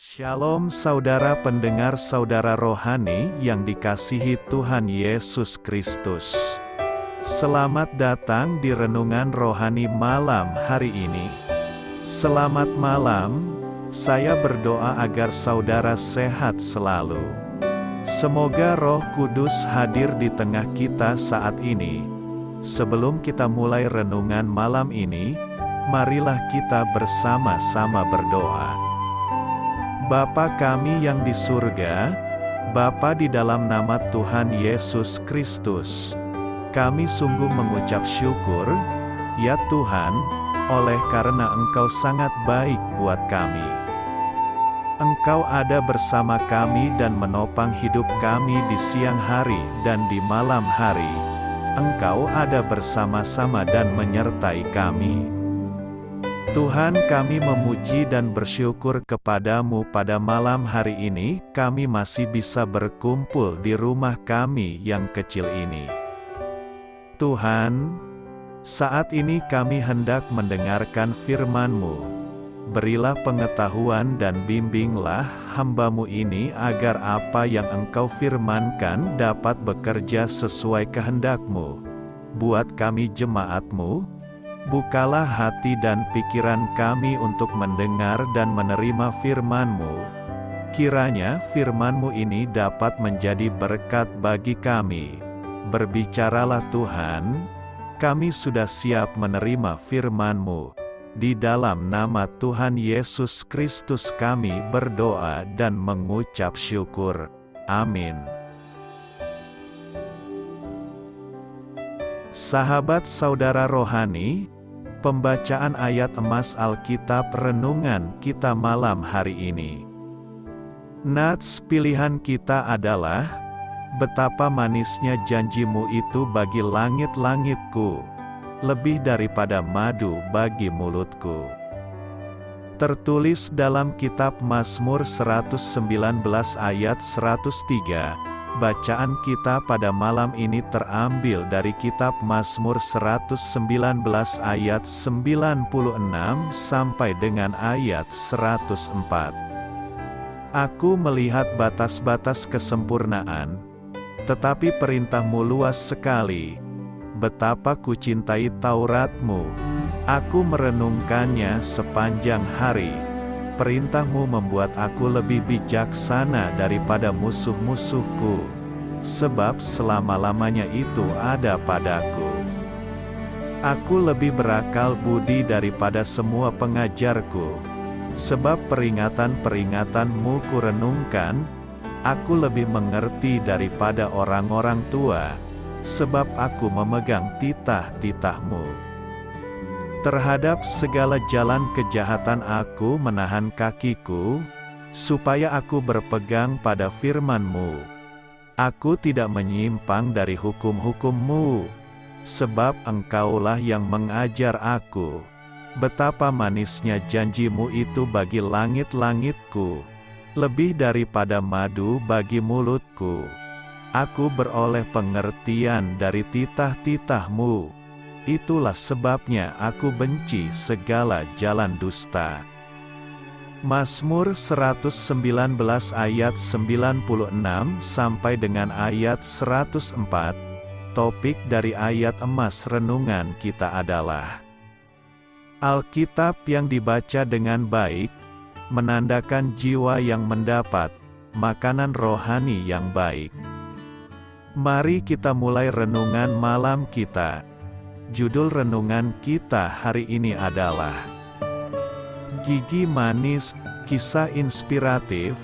Shalom saudara pendengar saudara rohani yang dikasihi Tuhan Yesus Kristus. Selamat datang di renungan rohani malam hari ini. Selamat malam, saya berdoa agar saudara sehat selalu. Semoga Roh Kudus hadir di tengah kita saat ini. Sebelum kita mulai renungan malam ini, marilah kita bersama-sama berdoa. Bapa kami yang di surga, Bapa di dalam nama Tuhan Yesus Kristus, kami sungguh mengucap syukur, ya Tuhan, oleh karena Engkau sangat baik buat kami. Engkau ada bersama kami dan menopang hidup kami di siang hari dan di malam hari. Engkau ada bersama-sama dan menyertai kami. Tuhan, kami memuji dan bersyukur kepadamu pada malam hari ini, kami masih bisa berkumpul di rumah kami yang kecil ini. Tuhan, saat ini kami hendak mendengarkan firman-Mu. Berilah pengetahuan dan bimbinglah hamba-Mu ini agar apa yang Engkau firmankan dapat bekerja sesuai kehendak-Mu. Buat kami jemaat-Mu, bukalah hati dan pikiran kami untuk mendengar dan menerima firman-Mu. Kiranya firman-Mu ini dapat menjadi berkat bagi kami. Berbicaralah Tuhan, kami sudah siap menerima firman-Mu. Di dalam nama Tuhan Yesus Kristus kami berdoa dan mengucap syukur. Amin. Sahabat saudara rohani, pembacaan ayat emas Alkitab renungan kita malam hari ini. Nats pilihan kita adalah, betapa manisnya janjimu itu bagi langit-langitku, lebih daripada madu bagi mulutku. Tertulis dalam kitab Mazmur 119 ayat 103. Bacaan kita pada malam ini terambil dari kitab Mazmur 119 ayat 96 sampai dengan ayat 104. Aku melihat batas-batas kesempurnaan, tetapi perintah-Mu luas sekali. Betapa kucintai Taurat-Mu, aku merenungkannya sepanjang hari. Perintah-Mu membuat aku lebih bijaksana daripada musuh-musuhku, sebab selama-lamanya itu ada padaku. Aku lebih berakal budi daripada semua pengajarku, sebab peringatan-peringatan-Mu kurenungkan. Aku lebih mengerti daripada orang-orang tua, sebab aku memegang titah-titah-Mu. Terhadap segala jalan kejahatan aku menahan kakiku, supaya aku berpegang pada firman-Mu. Aku tidak menyimpang dari hukum-hukum-Mu, sebab Engkaulah yang mengajar aku. Betapa manisnya janji-Mu itu bagi langit-langitku, lebih daripada madu bagi mulutku. Aku beroleh pengertian dari titah-titah-Mu. Itulah sebabnya aku benci segala jalan dusta. Mazmur 119 ayat 96 sampai dengan ayat 104. Topik dari ayat emas renungan kita adalah Alkitab yang dibaca dengan baik, menandakan jiwa yang mendapat makanan rohani yang baik. Mari kita mulai renungan malam kita. Judul renungan kita hari ini adalah Gigi Manis, Kisah Inspiratif.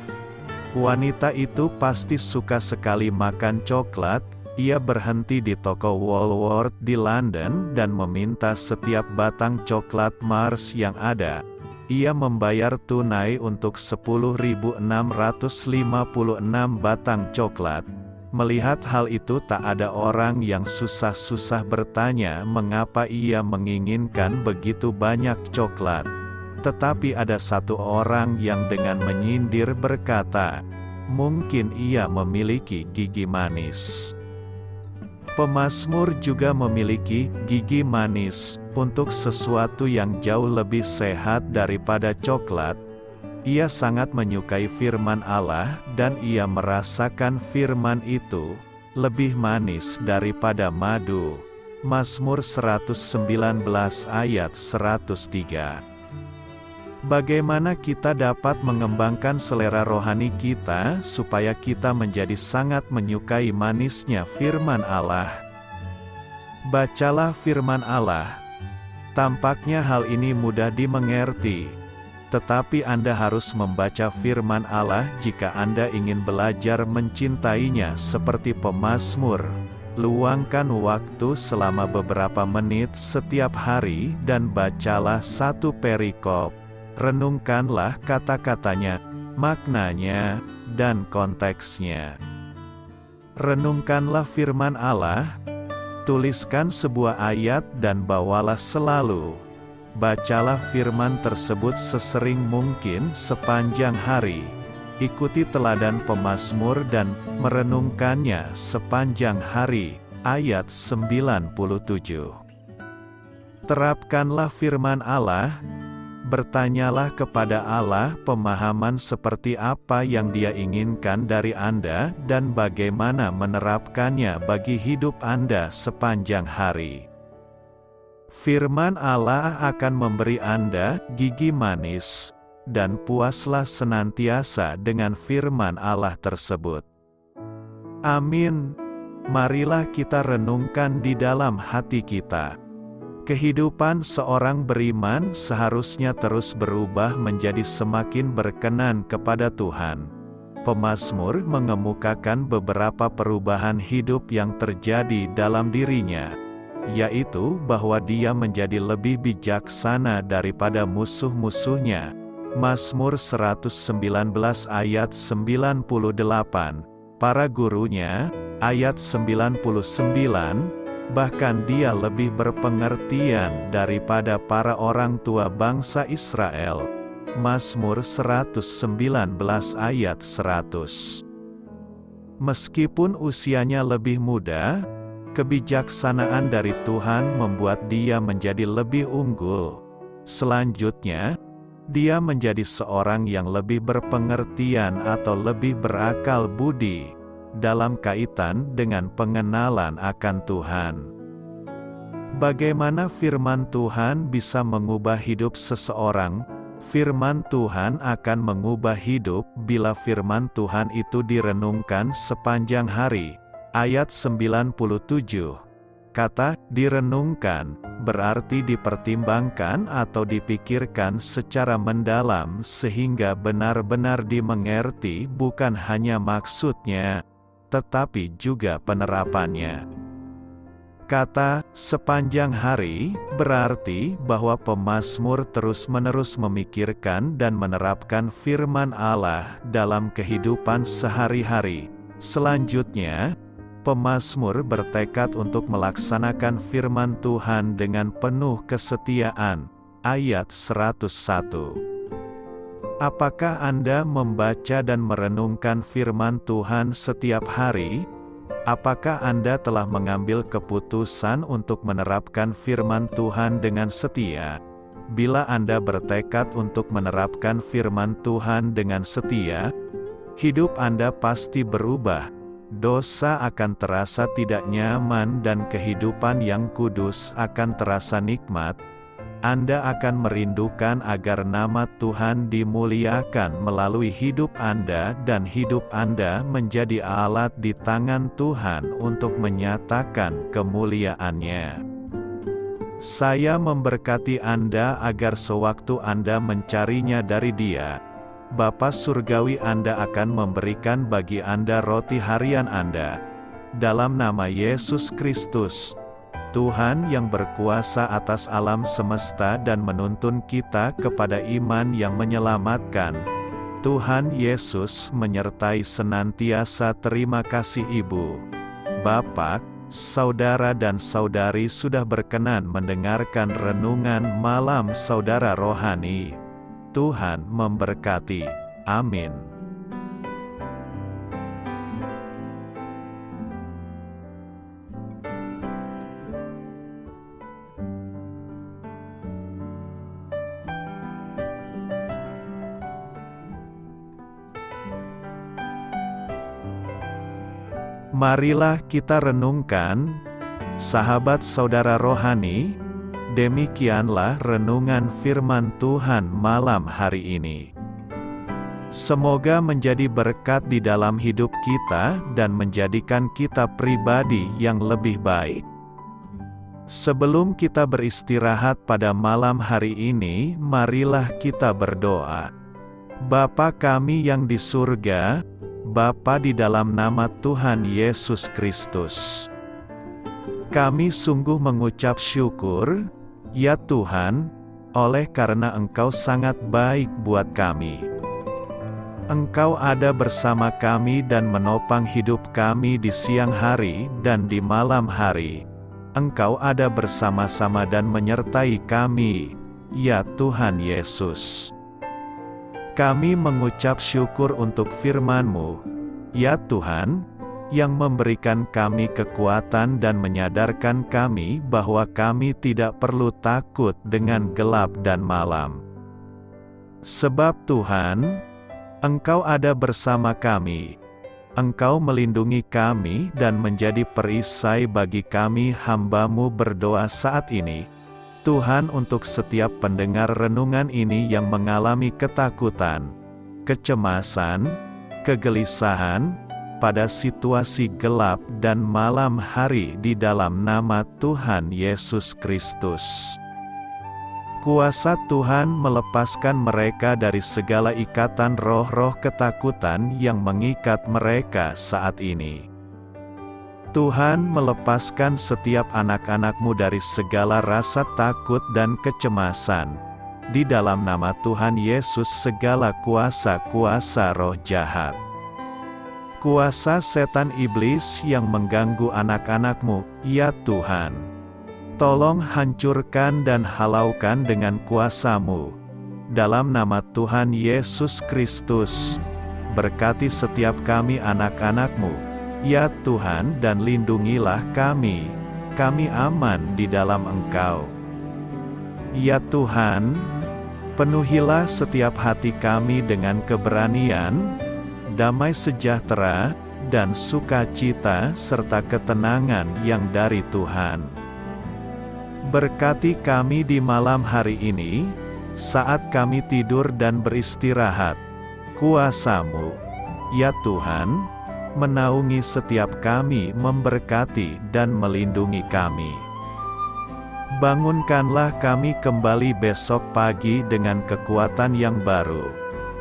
Wanita itu pasti suka sekali makan coklat. Ia berhenti di toko Woolworth di London dan meminta setiap batang coklat Mars yang ada. Ia membayar tunai untuk 10.656 batang coklat. Melihat hal itu, tak ada orang yang susah-susah bertanya mengapa ia menginginkan begitu banyak coklat. Tetapi ada satu orang yang dengan menyindir berkata, mungkin ia memiliki gigi manis. Pemazmur juga memiliki gigi manis untuk sesuatu yang jauh lebih sehat daripada coklat. Ia sangat menyukai firman Allah dan ia merasakan firman itu lebih manis daripada madu. Mazmur 119 ayat 103. Bagaimana kita dapat mengembangkan selera rohani kita supaya kita menjadi sangat menyukai manisnya firman Allah? Bacalah firman Allah. Tampaknya hal ini mudah dimengerti. Tetapi Anda harus membaca firman Allah jika Anda ingin belajar mencintainya seperti pemazmur. Luangkan waktu selama beberapa menit setiap hari dan bacalah satu perikop. Renungkanlah kata-katanya, maknanya, dan konteksnya. Renungkanlah firman Allah. Tuliskan sebuah ayat dan bawalah selalu. Bacalah firman tersebut sesering mungkin sepanjang hari. Ikuti teladan pemazmur dan merenungkannya sepanjang hari. Ayat 97. Terapkanlah firman Allah. Bertanyalah kepada Allah pemahaman seperti apa yang Dia inginkan dari Anda dan bagaimana menerapkannya bagi hidup Anda sepanjang hari. Firman Allah akan memberi Anda gigi manis, dan puaslah senantiasa dengan firman Allah tersebut. Amin. Marilah kita renungkan di dalam hati kita. Kehidupan seorang beriman seharusnya terus berubah menjadi semakin berkenan kepada Tuhan. Pemazmur mengemukakan beberapa perubahan hidup yang terjadi dalam dirinya, yaitu bahwa dia menjadi lebih bijaksana daripada musuh-musuhnya. Mazmur 119 ayat 98, para gurunya, ayat 99, bahkan dia lebih berpengertian daripada para orang tua bangsa Israel. Mazmur 119 ayat 100. Meskipun usianya lebih muda, kebijaksanaan dari Tuhan membuat dia menjadi lebih unggul. Selanjutnya, dia menjadi seorang yang lebih berpengertian atau lebih berakal budi dalam kaitan dengan pengenalan akan Tuhan. Bagaimana firman Tuhan bisa mengubah hidup seseorang? Firman Tuhan akan mengubah hidup bila firman Tuhan itu direnungkan sepanjang hari. Ayat 97. Kata direnungkan berarti dipertimbangkan atau dipikirkan secara mendalam sehingga benar-benar dimengerti, bukan hanya maksudnya, tetapi juga penerapannya. Kata sepanjang hari berarti bahwa pemazmur terus-menerus memikirkan dan menerapkan firman Allah dalam kehidupan sehari-hari. Selanjutnya, pemazmur bertekad untuk melaksanakan firman Tuhan dengan penuh kesetiaan. Ayat 101. Apakah Anda membaca dan merenungkan firman Tuhan setiap hari? Apakah Anda telah mengambil keputusan untuk menerapkan firman Tuhan dengan setia? Bila Anda bertekad untuk menerapkan firman Tuhan dengan setia, hidup Anda pasti berubah. Dosa akan terasa tidak nyaman dan kehidupan yang kudus akan terasa nikmat. Anda akan merindukan agar nama Tuhan dimuliakan melalui hidup Anda dan hidup Anda menjadi alat di tangan Tuhan untuk menyatakan kemuliaan-Nya. Saya memberkati Anda agar sewaktu Anda mencarinya dari Dia, Bapa Surgawi Anda akan memberikan bagi Anda roti harian Anda. Dalam nama Yesus Kristus, Tuhan yang berkuasa atas alam semesta dan menuntun kita kepada iman yang menyelamatkan, Tuhan Yesus menyertai senantiasa. Terima kasih Ibu, Bapak, saudara dan saudari sudah berkenan mendengarkan renungan malam saudara rohani. Tuhan memberkati. Amin. Marilah kita renungkan, sahabat saudara rohani, demikianlah renungan firman Tuhan malam hari ini. Semoga menjadi berkat di dalam hidup kita dan menjadikan kita pribadi yang lebih baik. Sebelum kita beristirahat pada malam hari ini, marilah kita berdoa. Bapa kami yang di surga, Bapa di dalam nama Tuhan Yesus Kristus, kami sungguh mengucap syukur, ya Tuhan, oleh karena Engkau sangat baik buat kami. Engkau ada bersama kami dan menopang hidup kami di siang hari dan di malam hari. Engkau ada bersama-sama dan menyertai kami, ya Tuhan Yesus. Kami mengucap syukur untuk firman-Mu, ya Tuhan, yang memberikan kami kekuatan dan menyadarkan kami bahwa kami tidak perlu takut dengan gelap dan malam. Sebab Tuhan, Engkau ada bersama kami. Engkau melindungi kami dan menjadi perisai bagi kami hamba-Mu berdoa saat ini. Tuhan, untuk setiap pendengar renungan ini yang mengalami ketakutan, kecemasan, kegelisahan, pada situasi gelap dan malam hari di dalam nama Tuhan Yesus Kristus. Kuasa Tuhan melepaskan mereka dari segala ikatan roh-roh ketakutan yang mengikat mereka saat ini. Tuhan melepaskan setiap anak-anak-Mu dari segala rasa takut dan kecemasan. Di dalam nama Tuhan Yesus segala kuasa-kuasa roh jahat, kuasa setan iblis yang mengganggu anak-anak-Mu, ya Tuhan, tolong hancurkan dan halaukan dengan kuasa-Mu. Dalam nama Tuhan Yesus Kristus, berkati setiap kami anak-anak-Mu, ya Tuhan, dan lindungilah kami. Kami aman di dalam Engkau. Ya Tuhan, penuhilah setiap hati kami dengan keberanian, damai sejahtera, dan sukacita serta ketenangan yang dari Tuhan. Berkati kami di malam hari ini, saat kami tidur dan beristirahat. Kuasa-Mu, ya Tuhan, menaungi setiap kami, memberkati dan melindungi kami. Bangunkanlah kami kembali besok pagi dengan kekuatan yang baru.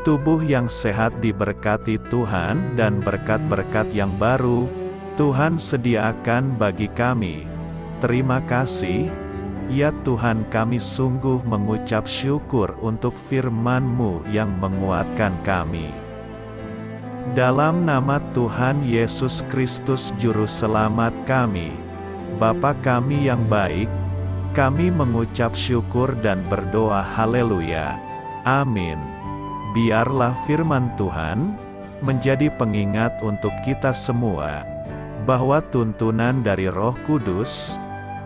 Tubuh yang sehat diberkati Tuhan dan berkat-berkat yang baru Tuhan sediakan bagi kami. Terima kasih, ya Tuhan, kami sungguh mengucap syukur untuk firman-Mu yang menguatkan kami. Dalam nama Tuhan Yesus Kristus Juru Selamat kami, Bapa kami yang baik, kami mengucap syukur dan berdoa haleluya. Amin. Biarlah firman Tuhan menjadi pengingat untuk kita semua, bahwa tuntunan dari Roh Kudus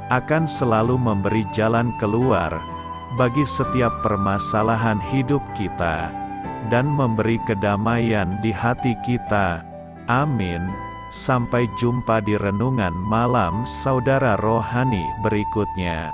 akan selalu memberi jalan keluar bagi setiap permasalahan hidup kita, dan memberi kedamaian di hati kita. Amin. Sampai jumpa di renungan malam saudara rohani berikutnya.